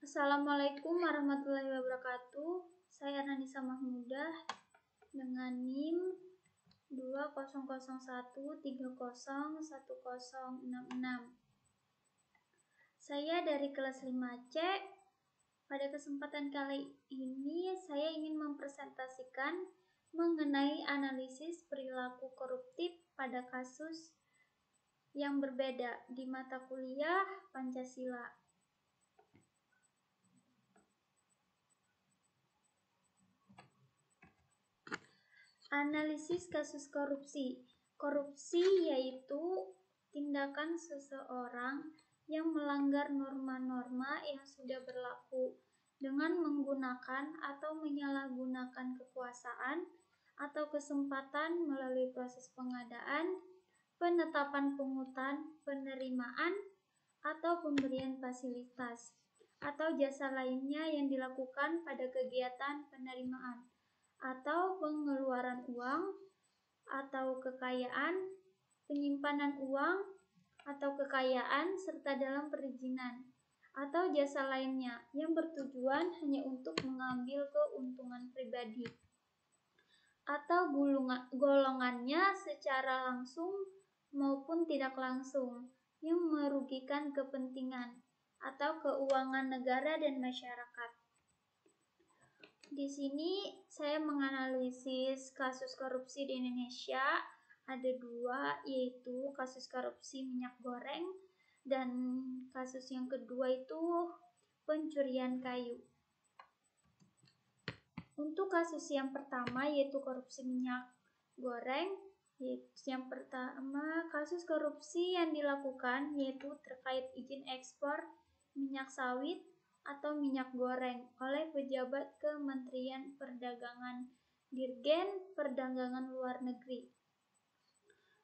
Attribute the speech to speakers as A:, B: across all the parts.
A: Assalamualaikum warahmatullahi wabarakatuh. Saya Ranisa Mahmudah dengan NIM 2001301066. Saya dari kelas 5C. Pada kesempatan kali ini saya ingin mempresentasikan mengenai analisis perilaku koruptif pada kasus yang berbeda di mata kuliah Pancasila. Analisis kasus korupsi. Korupsi yaitu tindakan seseorang yang melanggar norma-norma yang sudah berlaku dengan menggunakan atau menyalahgunakan kekuasaan atau kesempatan melalui proses pengadaan, penetapan pungutan, penerimaan, atau pemberian fasilitas atau jasa lainnya yang dilakukan pada kegiatan penerimaan atau pengeluaran uang atau kekayaan, penyimpanan uang atau kekayaan serta dalam perizinan atau jasa lainnya yang bertujuan hanya untuk mengambil keuntungan pribadi atau golongannya secara langsung maupun tidak langsung yang merugikan kepentingan atau keuangan negara dan masyarakat. Di sini saya menganalisis kasus korupsi di Indonesia. Ada dua, yaitu kasus korupsi minyak goreng dan kasus yang kedua itu pencurian kayu. Untuk kasus yang pertama yaitu korupsi minyak goreng, kasus korupsi yang dilakukan yaitu terkait izin ekspor minyak sawit atau minyak goreng oleh pejabat Kementerian Perdagangan, Dirjen Perdagangan Luar Negeri.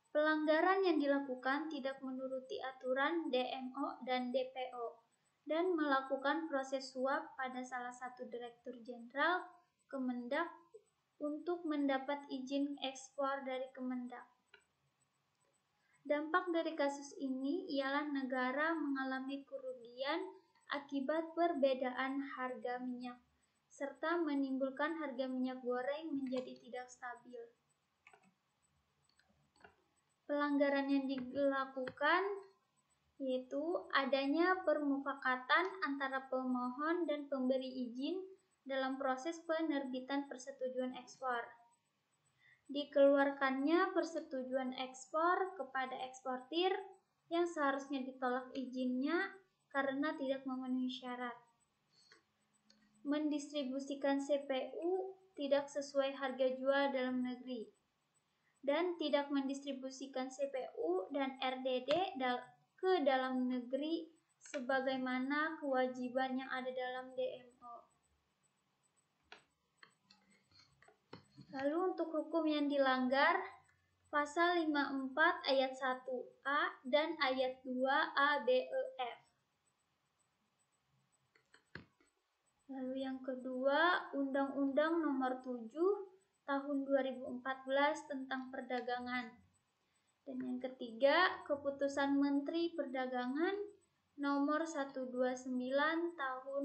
A: Pelanggaran yang dilakukan tidak menuruti aturan DMO dan DPO dan melakukan proses suap pada salah satu Direktur Jenderal Kemendak untuk mendapat izin ekspor dari Kemendak. Dampak dari kasus ini ialah negara mengalami kerugian akibat perbedaan harga minyak, serta menimbulkan harga minyak goreng menjadi tidak stabil. Pelanggaran yang dilakukan yaitu adanya permufakatan antara pemohon dan pemberi izin dalam proses penerbitan persetujuan ekspor. Dikeluarkannya persetujuan ekspor kepada eksportir yang seharusnya ditolak izinnya karena tidak memenuhi syarat. Mendistribusikan CPU tidak sesuai harga jual dalam negeri. Dan tidak mendistribusikan CPU dan RDD ke dalam negeri sebagaimana kewajiban yang ada dalam DMO. Lalu untuk hukum yang dilanggar, Pasal 54 ayat 1A dan ayat 2A, B, E, F. Lalu yang kedua, Undang-Undang Nomor 7 Tahun 2014 tentang Perdagangan. Dan yang ketiga, Keputusan Menteri Perdagangan Nomor 129 Tahun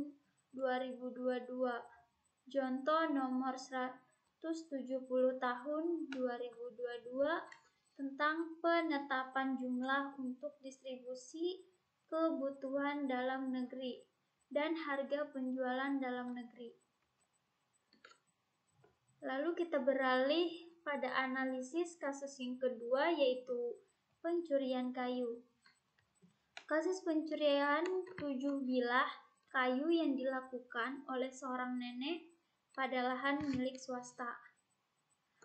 A: 2022. Jonto Nomor 170 Tahun 2022 tentang penetapan jumlah untuk distribusi kebutuhan dalam negeri dan harga penjualan dalam negeri. Lalu kita beralih pada analisis kasus yang kedua yaitu pencurian kayu. Kasus pencurian 7 bilah kayu yang dilakukan oleh seorang nenek pada lahan milik swasta.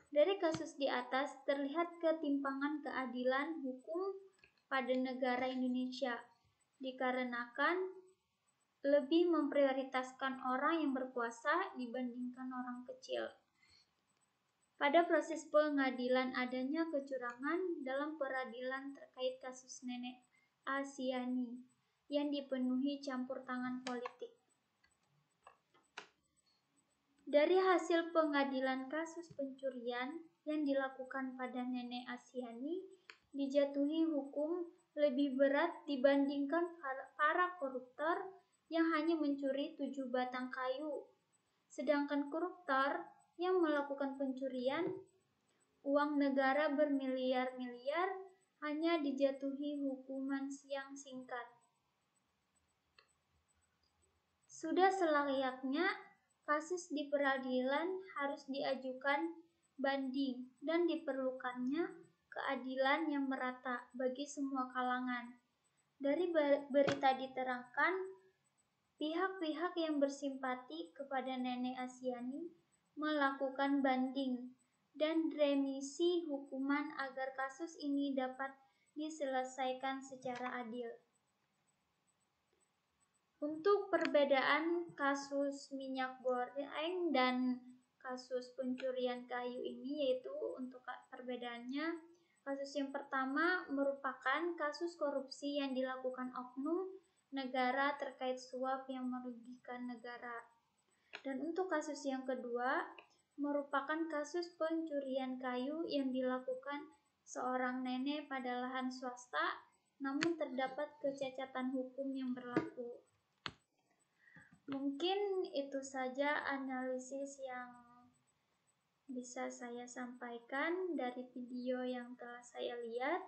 A: Dari kasus di atas terlihat ketimpangan keadilan hukum pada negara Indonesia dikarenakan lebih memprioritaskan orang yang berkuasa dibandingkan orang kecil. Pada proses pengadilan adanya kecurangan dalam peradilan terkait kasus nenek Asyani yang dipenuhi campur tangan politik. Dari hasil pengadilan kasus pencurian yang dilakukan pada nenek Asyani dijatuhi hukum lebih berat dibandingkan para koruptor yang hanya mencuri 7 batang kayu. Sedangkan koruptor yang melakukan pencurian uang negara bermiliar-miliar hanya dijatuhi hukuman yang singkat. Sudah selayaknya kasus di peradilan harus diajukan banding dan diperlukannya keadilan yang merata bagi semua kalangan. Dari berita diterangkan, pihak-pihak yang bersimpati kepada Nenek Asyani melakukan banding dan remisi hukuman agar kasus ini dapat diselesaikan secara adil. Untuk perbedaan kasus minyak goreng dan kasus pencurian kayu ini, yaitu untuk perbedaannya, kasus yang pertama merupakan kasus korupsi yang dilakukan oknum negara terkait suap yang merugikan negara. Dan untuk kasus yang kedua merupakan kasus pencurian kayu yang dilakukan seorang nenek pada lahan swasta, namun terdapat kecacatan hukum yang berlaku. Mungkin itu saja analisis yang bisa saya sampaikan dari video yang telah saya lihat.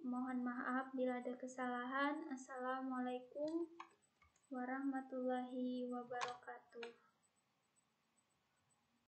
A: Mohon maaf bila ada kesalahan. Assalamualaikum warahmatullahi wabarakatuh.